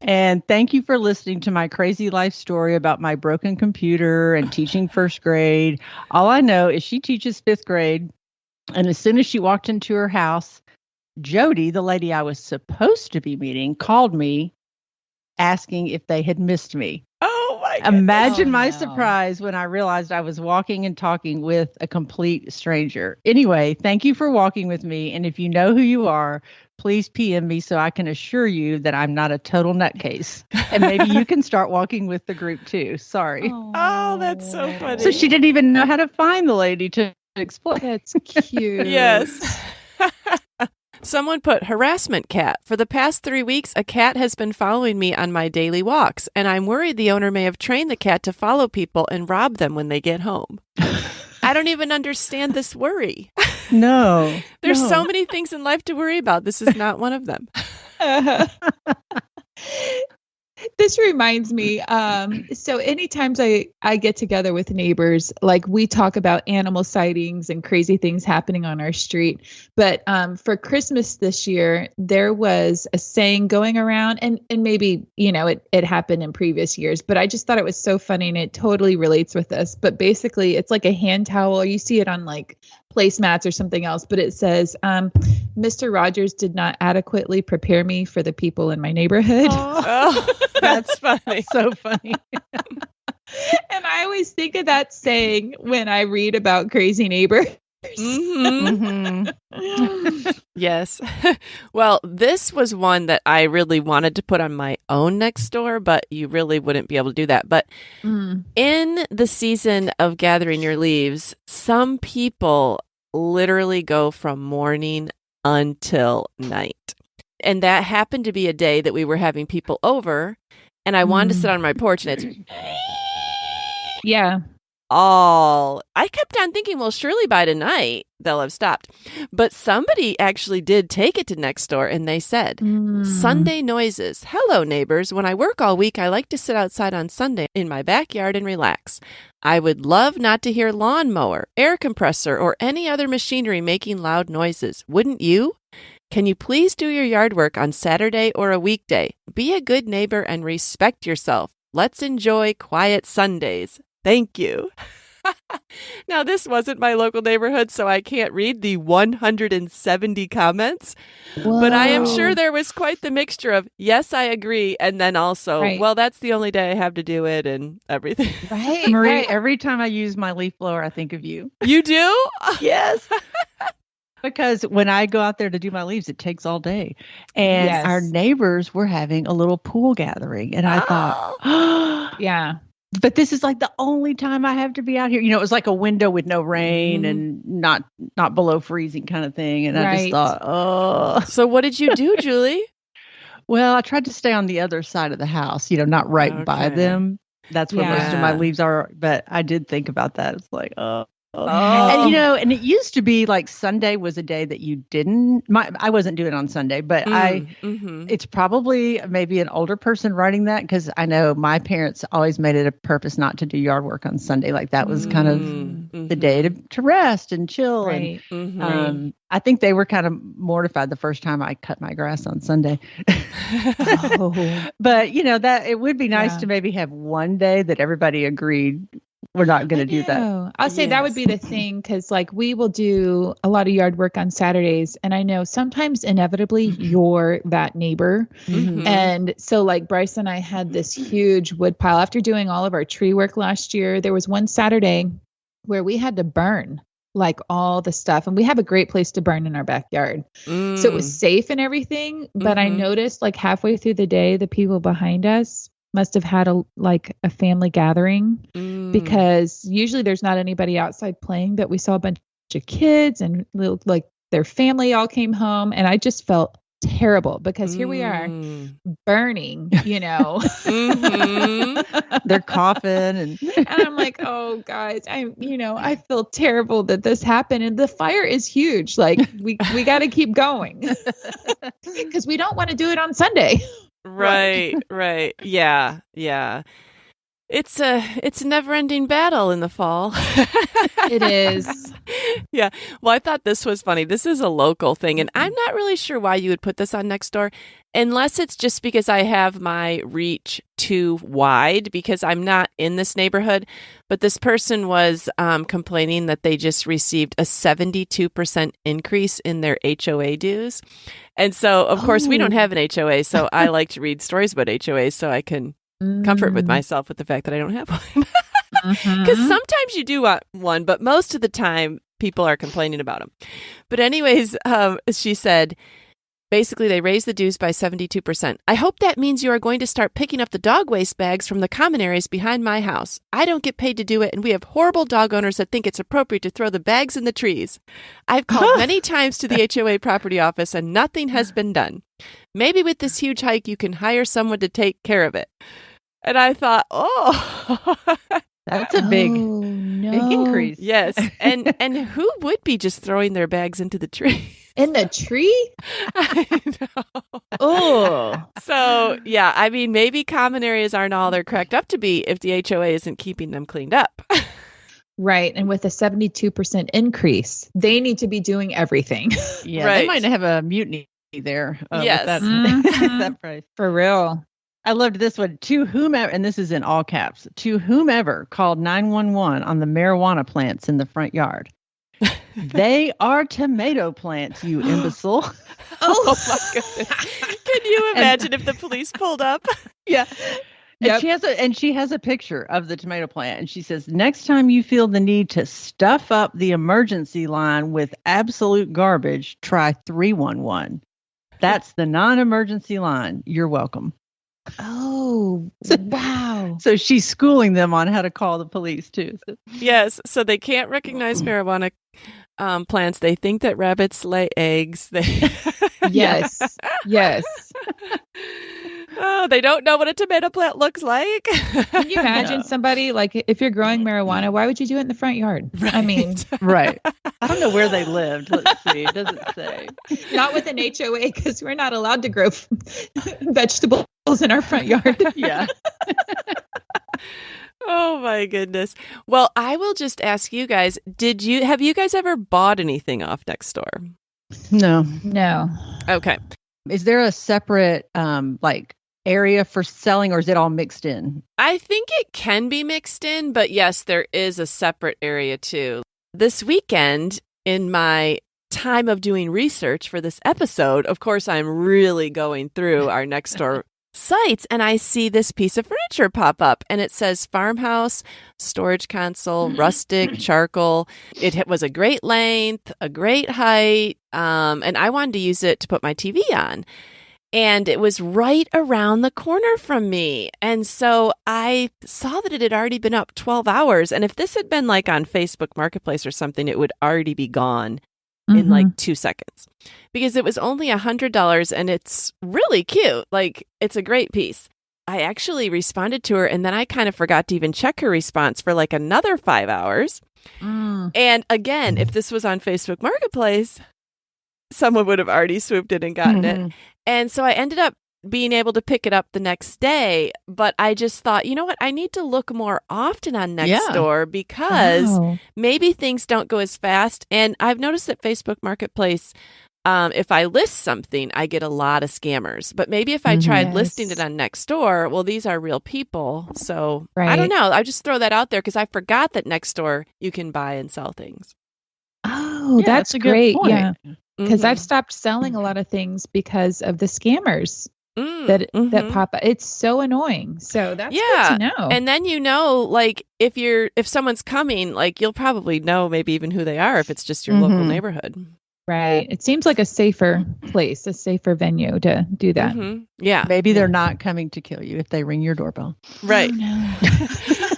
And thank you for listening to my crazy life story about my broken computer and teaching first grade. All I know is she teaches fifth grade. And as soon as she walked into her house, Jody, the lady I was supposed to be meeting, called me asking if they had missed me. Oh, my goodness. Imagine my surprise when I realized I was walking and talking with a complete stranger. Anyway, thank you for walking with me. And if you know who you are, please PM me so I can assure you that I'm not a total nutcase. And maybe you can start walking with the group too. Sorry. Oh, that's so funny. So she didn't even know how to find the lady to explain. That's cute. Yes. Someone put harassment cat. For the past 3 weeks, a cat has been following me on my daily walks, and I'm worried the owner may have trained the cat to follow people and rob them when they get home. I don't even understand this worry. No. There's so many things in life to worry about. This is not one of them. This reminds me, so anytime I get together with neighbors, like we talk about animal sightings and crazy things happening on our street. But for Christmas this year, there was a saying going around and maybe, it happened in previous years, but I just thought it was so funny and it totally relates with us. But basically it's like a hand towel. You see it on like placemats or something else, but it says, Mr. Rogers did not adequately prepare me for the people in my neighborhood. Oh, that's funny. So funny. And I always think of that saying when I read about crazy neighbors. Mm-hmm. Mm-hmm. Yes. Well, this was one that I really wanted to put on my own Nextdoor, but you really wouldn't be able to do that. But in the season of gathering your leaves, some people literally go from morning until night. And that happened to be a day that we were having people over, and I wanted to sit on my porch, and it's yeah. all. I kept on thinking, well, surely by tonight they'll have stopped. But somebody actually did take it to Nextdoor, and they said, Sunday noises. Hello, neighbors. When I work all week, I like to sit outside on Sunday in my backyard and relax. I would love not to hear lawnmower, air compressor, or any other machinery making loud noises. Wouldn't you? Can you please do your yard work on Saturday or a weekday? Be a good neighbor and respect yourself. Let's enjoy quiet Sundays. Thank you. Now, this wasn't my local neighborhood, so I can't read the 170 comments. Whoa. But I am sure there was quite the mixture of, yes, I agree, and then also, well, that's the only day I have to do it and everything. Right. Marie, every time I use my leaf blower, I think of you. You do? Yes. Because when I go out there to do my leaves, it takes all day. And our neighbors were having a little pool gathering. And I thought, yeah. But this is like the only time I have to be out here. You know, it was like a window with no rain and not below freezing kind of thing. And I just thought, oh. So what did you do, Julie? Well, I tried to stay on the other side of the house, you know, not right by them. That's where most of my leaves are. But I did think about that. It's like, oh. And, you know, and it used to be like Sunday was a day that you didn't, I wasn't doing it on Sunday, but it's probably maybe an older person writing that, because I know my parents always made it a purpose not to do yard work on Sunday. Like that was kind of the day to rest and chill. Right. And I think they were kind of mortified the first time I cut my grass on Sunday. But, you know, that it would be nice to maybe have one day that everybody agreed we're not going to do that. I'll say that would be the thing, because like we will do a lot of yard work on Saturdays, and I know sometimes inevitably you're that neighbor. And so like Bryce and I had this huge wood pile after doing all of our tree work last year. There was one Saturday where we had to burn like all the stuff, and we have a great place to burn in our backyard. So it was safe and everything. But I noticed like halfway through the day, the people behind us must have had a family gathering, because usually there's not anybody outside playing, but we saw a bunch of kids and like their family all came home, and I just felt terrible because here we are burning, you know. They're coughing and I'm like, oh guys, I feel terrible that this happened, and the fire is huge. Like we got to keep going because we don't want to do it on Sunday. Right. Yeah. It's a never-ending battle in the fall. It is. Yeah. Well, I thought this was funny. This is a local thing, and I'm not really sure why you would put this on Nextdoor, unless it's just because I have my reach too wide because I'm not in this neighborhood. But this person was complaining that they just received a 72% increase in their HOA dues. And so, of course, we don't have an HOA, so I like to read stories about HOAs so I can comfort with myself with the fact that I don't have one. Because sometimes you do want one, but most of the time people are complaining about them. But anyways, she said, basically they raised the dues by 72%. I hope that means you are going to start picking up the dog waste bags from the common areas behind my house. I don't get paid to do it, and we have horrible dog owners that think it's appropriate to throw the bags in the trees. I've called many times to the HOA property office, and nothing has been done. Maybe with this huge hike, you can hire someone to take care of it. And I thought, that's a big increase. Yes. And who would be just throwing their bags into the tree? In the tree? I know. Oh. So, yeah, I mean, maybe common areas aren't all they're cracked up to be if the HOA isn't keeping them cleaned up. Right. And with a 72% increase, they need to be doing everything. Yeah, right. They might have a mutiny there. Yes. That price. For real. I loved this one. To whomever, and this is in all caps, to whomever called 911 on the marijuana plants in the front yard. They are tomato plants, you imbecile. Oh my goodness. Can you imagine if the police pulled up? Yeah. And she has a picture of the tomato plant, and she says, next time you feel the need to stuff up the emergency line with absolute garbage, try 311. That's the non-emergency line. You're welcome. Oh, wow. So she's schooling them on how to call the police, too. Yes. So they can't recognize marijuana plants. They think that rabbits lay eggs. Yes. Yes. Oh, they don't know what a tomato plant looks like. Can you imagine No. somebody like if you're growing marijuana, why would you do it in the front yard? I mean, Right. I don't know where they lived. Let's see. It doesn't say. not with an HOA because we're not allowed to grow vegetables in our front yard. Yeah. Oh my goodness. Well, I will just ask you guys, have you guys ever bought anything off Nextdoor? No. No. Okay. Is there a separate like area for selling, or is it all mixed in? I think it can be mixed in, but yes, there is a separate area too. This weekend, in my time of doing research for this episode, of course, I'm really going through our Nextdoor sites, and I see this piece of furniture pop up, and it says farmhouse, storage console, rustic, charcoal. It was a great length, a great height, and I wanted to use it to put my TV on. And it was right around the corner from me. And so I saw that it had already been up 12 hours. And if this had been like on Facebook Marketplace or something, it would already be gone in like 2 seconds, because it was only $100 and it's really cute. Like, it's a great piece. I actually responded to her, and then I kind of forgot to even check her response for like another 5 hours. And again, if this was on Facebook Marketplace, someone would have already swooped in and gotten it. And so I ended up being able to pick it up the next day. But I just thought, you know what? I need to look more often on Nextdoor because maybe things don't go as fast. And I've noticed that Facebook Marketplace, if I list something, I get a lot of scammers. But maybe if I tried listing it on Nextdoor, well, these are real people. So I don't know. I just throw that out there because I forgot that Nextdoor you can buy and sell things. Oh, Yeah, that's a good great. point. Yeah. Because I've stopped selling a lot of things because of the scammers that pop up. It's so annoying. So that's good to know. And then like if someone's coming, like you'll probably know maybe even who they are if it's just your local neighborhood. Right. It seems like a safer place, a safer venue to do that. Yeah. Maybe they're not coming to kill you if they ring your doorbell. Right. Oh, no.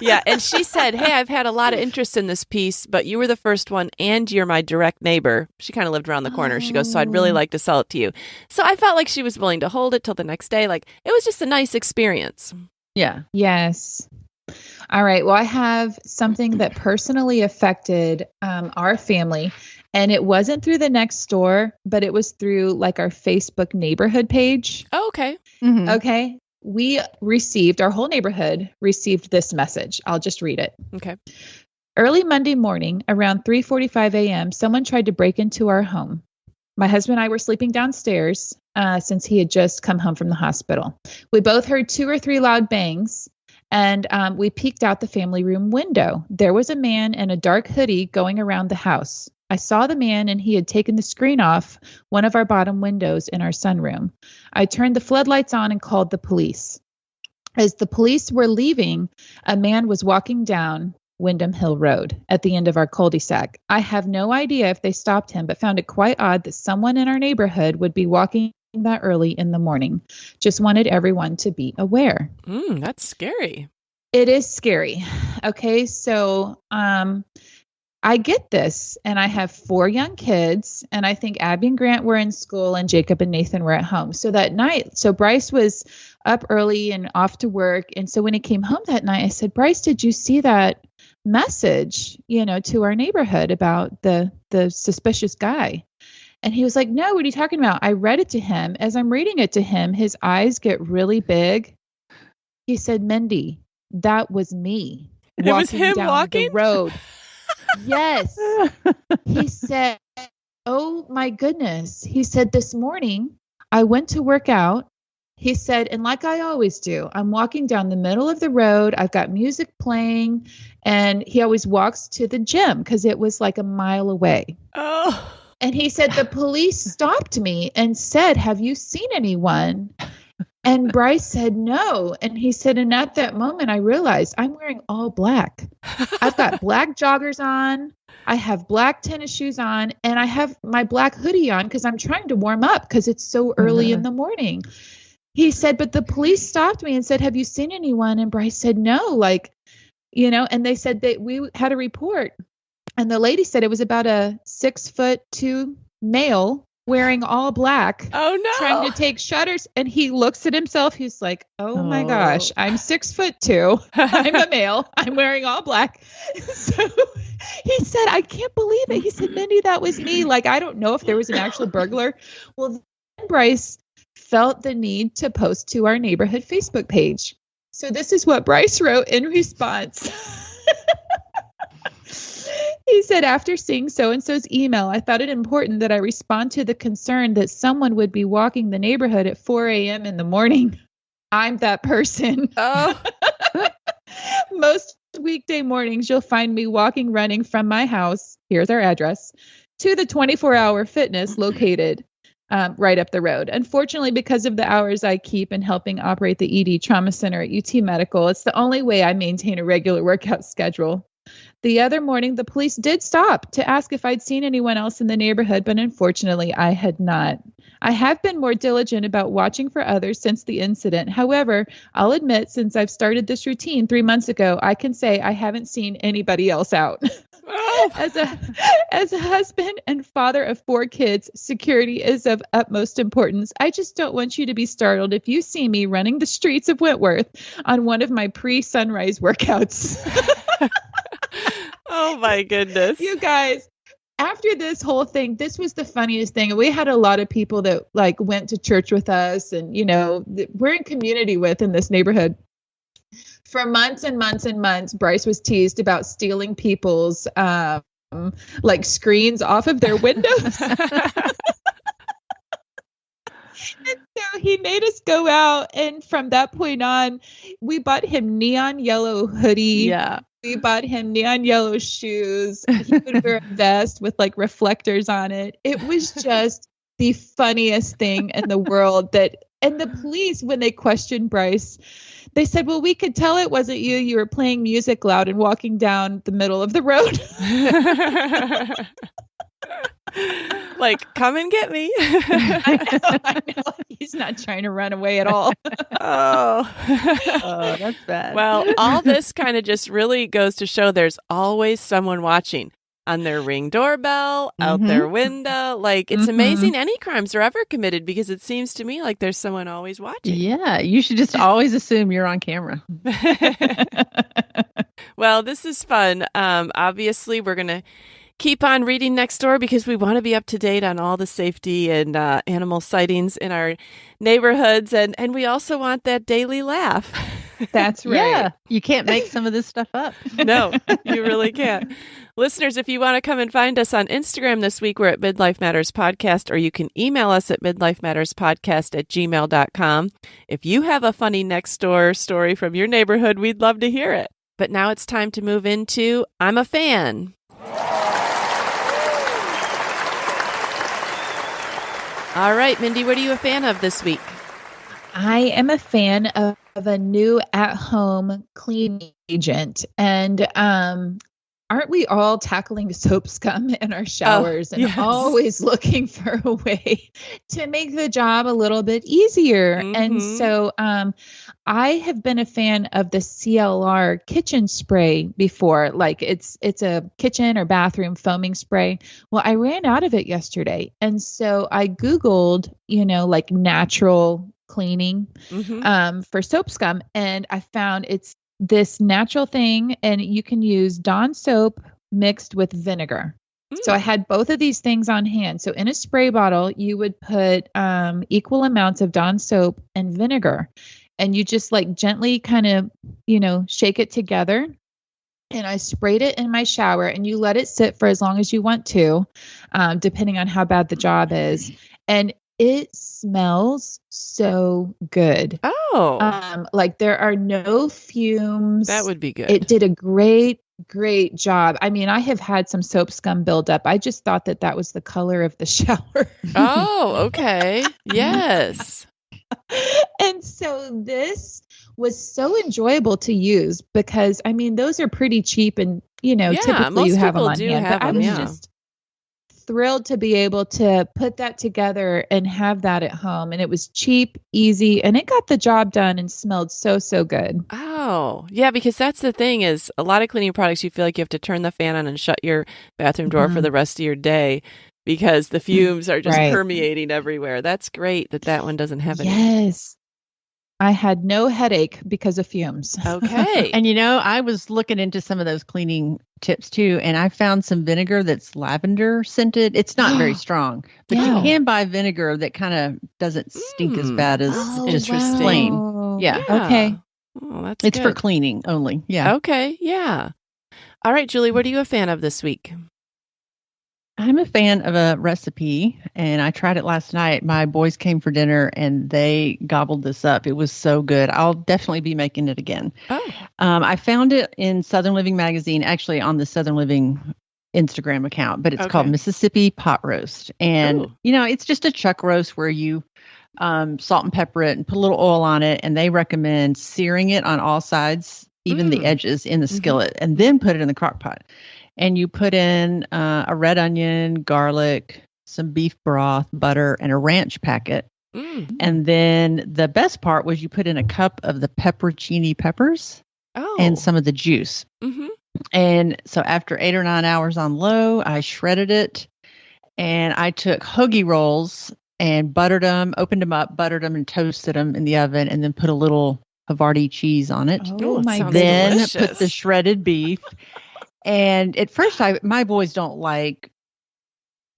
Yeah. And she said, hey, I've had a lot of interest in this piece, but you were the first one and you're my direct neighbor. She kind of lived around the corner. She goes, so I'd really like to sell it to you. So I felt like she was willing to hold it till the next day. Like, it was just a nice experience. Yeah. Yes. All right. Well, I have something that personally affected our family. And it wasn't through the Nextdoor, but it was through like our Facebook neighborhood page. Oh, okay. Okay. Our whole neighborhood received this message. I'll just read it. Okay. Early Monday morning, around 3:45 a.m., someone tried to break into our home. My husband and I were sleeping downstairs since he had just come home from the hospital. We both heard 2 or 3 loud bangs, and we peeked out the family room window. There was a man in a dark hoodie going around the house. I saw the man, and he had taken the screen off one of our bottom windows in our sunroom. I turned the floodlights on and called the police. As the police were leaving, a man was walking down Windham Hill Road at the end of our cul-de-sac. I have no idea if they stopped him, but found it quite odd that someone in our neighborhood would be walking that early in the morning. Just wanted everyone to be aware. That's scary. It is scary. Okay, so I get this, and I have 4 young kids, and I think Abby and Grant were in school, and Jacob and Nathan were at home. So that night, Bryce was up early and off to work, and so when he came home that night, I said, Bryce, did you see that message, to our neighborhood about the suspicious guy? And he was like, no, what are you talking about? I read it to him. As I'm reading it to him, his eyes get really big. He said, Mindy, that was me. It was him down walking the road. Yes. He said, oh my goodness. He said, this morning I went to work out. He said, and like I always do, I'm walking down the middle of the road. I've got music playing, and he always walks to the gym because it was like a mile away. Oh. And he said, the police stopped me and said, have you seen anyone? And Bryce said, no. And he said, and at that moment, I realized I'm wearing all black. I've got black joggers on. I have black tennis shoes on, and I have my black hoodie on because I'm trying to warm up because it's so early in the morning. He said, but the police stopped me and said, have you seen anyone? And Bryce said, no, and they said that we had a report. And the lady said it was about a 6'2" male wearing all black. Oh no. Trying to take shutters, and he looks at himself. He's like, "Oh my gosh, I'm 6'2". I'm a male. I'm wearing all black." So he said, "I can't believe it." He said, "Mindy, that was me. Like, I don't know if there was an actual burglar." Well, then Bryce felt the need to post to our neighborhood Facebook page. So this is what Bryce wrote in response. He said, "After seeing so-and-so's email, I thought it important that I respond to the concern that someone would be walking the neighborhood at 4 a.m. in the morning. I'm that person." Oh. Most weekday mornings, you'll find me walking, running from my house, here's our address, to the 24-hour fitness located right up the road. Unfortunately, because of the hours I keep in helping operate the ED Trauma Center at UT Medical, it's the only way I maintain a regular workout schedule. The other morning, the police did stop to ask if I'd seen anyone else in the neighborhood, but unfortunately, I had not. I have been more diligent about watching for others since the incident. However, I'll admit, since I've started this routine 3 months ago, I can say I haven't seen anybody else out. Oh. As a husband and father of 4 kids, security is of utmost importance. I just don't want you to be startled if you see me running the streets of Wentworth on one of my pre-sunrise workouts. Oh my goodness. You guys, after this whole thing, this was the funniest thing. We had a lot of people that like went to church with us and, you know, we're in community with in this neighborhood. For months and months and months, Bryce was teased about stealing people's like screens off of their windows. And so he made us go out. And from that point on, we bought him neon yellow hoodie. Yeah. We bought him neon yellow shoes. He would wear a vest with like reflectors on it. It was just the funniest thing in the world. And the police, when they questioned Bryce, they said, "Well, we could tell it wasn't you. You were playing music loud and walking down the middle of the road." Like, come and get me. I know. He's not trying to run away at all. Oh. Oh, that's bad. Well, all this kind of just really goes to show there's always someone watching on their Ring doorbell, out their window. Like, it's amazing any crimes are ever committed because it seems to me like there's someone always watching. Yeah, you should just always assume you're on camera. Well, this is fun. Obviously, we're going to keep on reading Nextdoor because we want to be up to date on all the safety and animal sightings in our neighborhoods. And we also want that daily laugh. That's right. Yeah, you can't make some of this stuff up. No, you really can't. Listeners, if you want to come and find us on Instagram this week, we're at Midlife Matters Podcast, or you can email us at midlifematterspodcast@gmail.com. If you have a funny Nextdoor story from your neighborhood, we'd love to hear it. But now it's time to move into I'm a Fan. All right, Mindy, what are you a fan of this week? I am a fan of a new at-home cleaning agent. And aren't we all tackling soap scum in our showers and always looking for a way to make the job a little bit easier? And so I have been a fan of the CLR kitchen spray before. Like it's a kitchen or bathroom foaming spray. Well, I ran out of it yesterday. And so I Googled, like natural cleaning for soap scum. And I found it's this natural thing, and you can use Dawn soap mixed with vinegar. So I had both of these things on hand. So in a spray bottle, you would put equal amounts of Dawn soap and vinegar, and you just like gently kind of, shake it together. And I sprayed it in my shower, and you let it sit for as long as you want to, depending on how bad the job is. And it smells so good. Oh. Like there are no fumes. That would be good. It did a great job. I mean, I have had some soap scum buildup. I just thought that was the color of the shower. Oh, okay. Yes. And so this was so enjoyable to use because, I mean, those are pretty cheap and, typically you have them on hand. But I was just thrilled to be able to put that together and have that at home. And it was cheap, easy, and it got the job done and smelled so good. Oh, yeah, because that's the thing is a lot of cleaning products, you feel like you have to turn the fan on and shut your bathroom door for the rest of your day because the fumes are just Right. permeating everywhere. That's great that one doesn't have any. Yes. I had no headache because of fumes. Okay. And I was looking into some of those cleaning tips too, and I found some vinegar that's lavender scented. It's not very strong, but Yeah. you can buy vinegar that kind of doesn't stink as bad as that's just interesting. plain. Yeah. Okay. Oh, that's It's for good. cleaning only. Yeah. Okay. Yeah. All right, Julie, what are you a fan of this week? I'm a fan of a recipe, and I tried it last night. My boys came for dinner, and they gobbled this up. It was so good. I'll definitely be making it again. Oh. I found it in Southern Living magazine, actually on the Southern Living Instagram account, but it's called Okay. Mississippi Pot Roast. And, Ooh. it's just a chuck roast where you salt and pepper it and put a little oil on it. And they recommend searing it on all sides, even the edges in the skillet, and then put it in the crock pot. And you put in a red onion, garlic, some beef broth, butter, and a ranch packet. Mm. And then the best part was you put in a cup of the pepperoncini peppers Oh. and some of the juice. Mm-hmm. And so after 8 or 9 hours on low, I shredded it. And I took hoagie rolls and buttered them, opened them up, buttered them, and toasted them in the oven, and then put a little Havarti cheese on it. Oh, it my sounds Then delicious. put the shredded beef. And at first, my boys don't like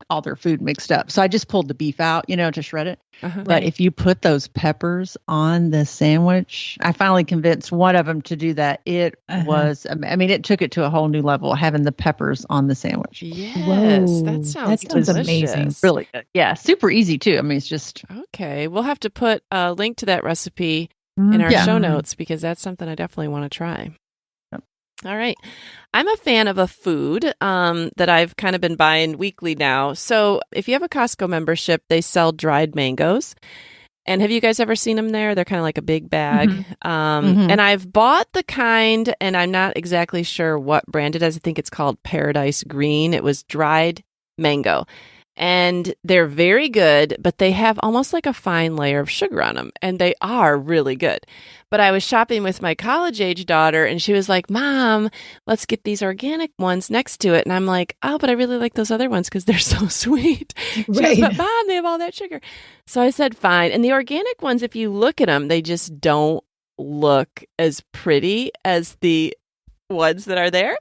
all their food mixed up. So I just pulled the beef out, to shred it. Uh-huh. But if you put those peppers on the sandwich, I finally convinced one of them to do that. It was, it took it to a whole new level, having the peppers on the sandwich. Yes, Whoa, that sounds that sounds delicious. amazing. Really good. Yeah, super easy too. It's just. Okay, we'll have to put a link to that recipe in our Yeah. show notes because that's something I definitely want to try. All right. I'm a fan of a food that I've kind of been buying weekly now. So if you have a Costco membership, they sell dried mangoes. And have you guys ever seen them there? They're kind of like a big bag. And I've bought the kind, and I'm not exactly sure what brand it is. I think it's called Paradise Green. It was dried mango. And they're very good, but they have almost like a fine layer of sugar on them. And they are really good. But I was shopping with my college-age daughter, and she was like, Mom, let's get these organic ones next to it. And I'm like, oh, but I really like those other ones because they're so sweet. She goes, but Mom, they have all that sugar. So I said, fine. And the organic ones, if you look at them, they just don't look as pretty as the ones that are there.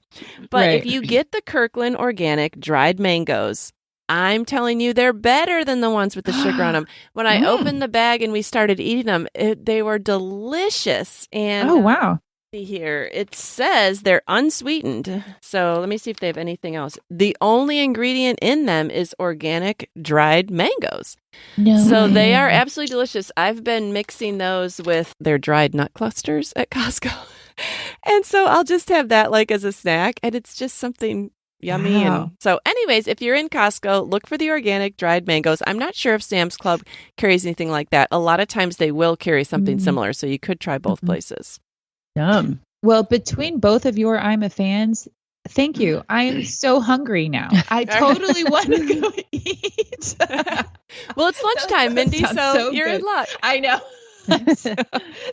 But if you get the Kirkland organic dried mangoes, I'm telling you, they're better than the ones with the sugar on them. When I opened the bag and we started eating them, they were delicious. And oh, wow. See here, it says they're unsweetened. So let me see if they have anything else. The only ingredient in them is organic dried mangoes. No So way. they are absolutely delicious. I've been mixing those with their dried nut clusters at Costco. And so I'll just have that like as a snack. And it's just something yummy. Wow. And so anyways, if you're in Costco, look for the organic dried mangoes. I'm not sure if Sam's Club carries anything like that. A lot of times they will carry something similar. So you could try both places. Yum. Well, between both of your I'm a fans, thank you. I am so hungry now. I totally want to go eat. Well, it's lunchtime, Mindy, so you're in good. luck. I know.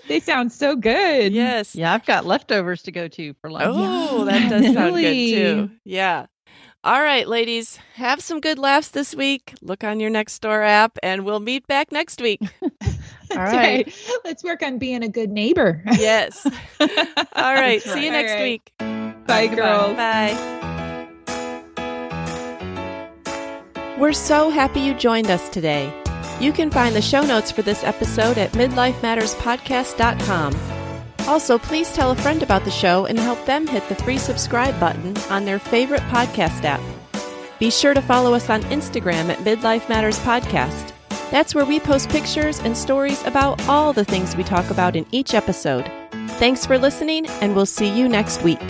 They sound so good. Yes. Yeah, I've got leftovers to go to for lunch. Oh, that does sound good Really? too. Yeah. All right, ladies, have some good laughs this week. Look on your Nextdoor app, and we'll meet back next week. All right. Let's work on being a good neighbor. Yes. All right. See you All next right. week. Bye, girls. Bye. We're so happy you joined us today. You can find the show notes for this episode at midlifematterspodcast.com. Also, please tell a friend about the show and help them hit the free subscribe button on their favorite podcast app. Be sure to follow us on Instagram at Midlife Matters Podcast. That's where we post pictures and stories about all the things we talk about in each episode. Thanks for listening, and we'll see you next week.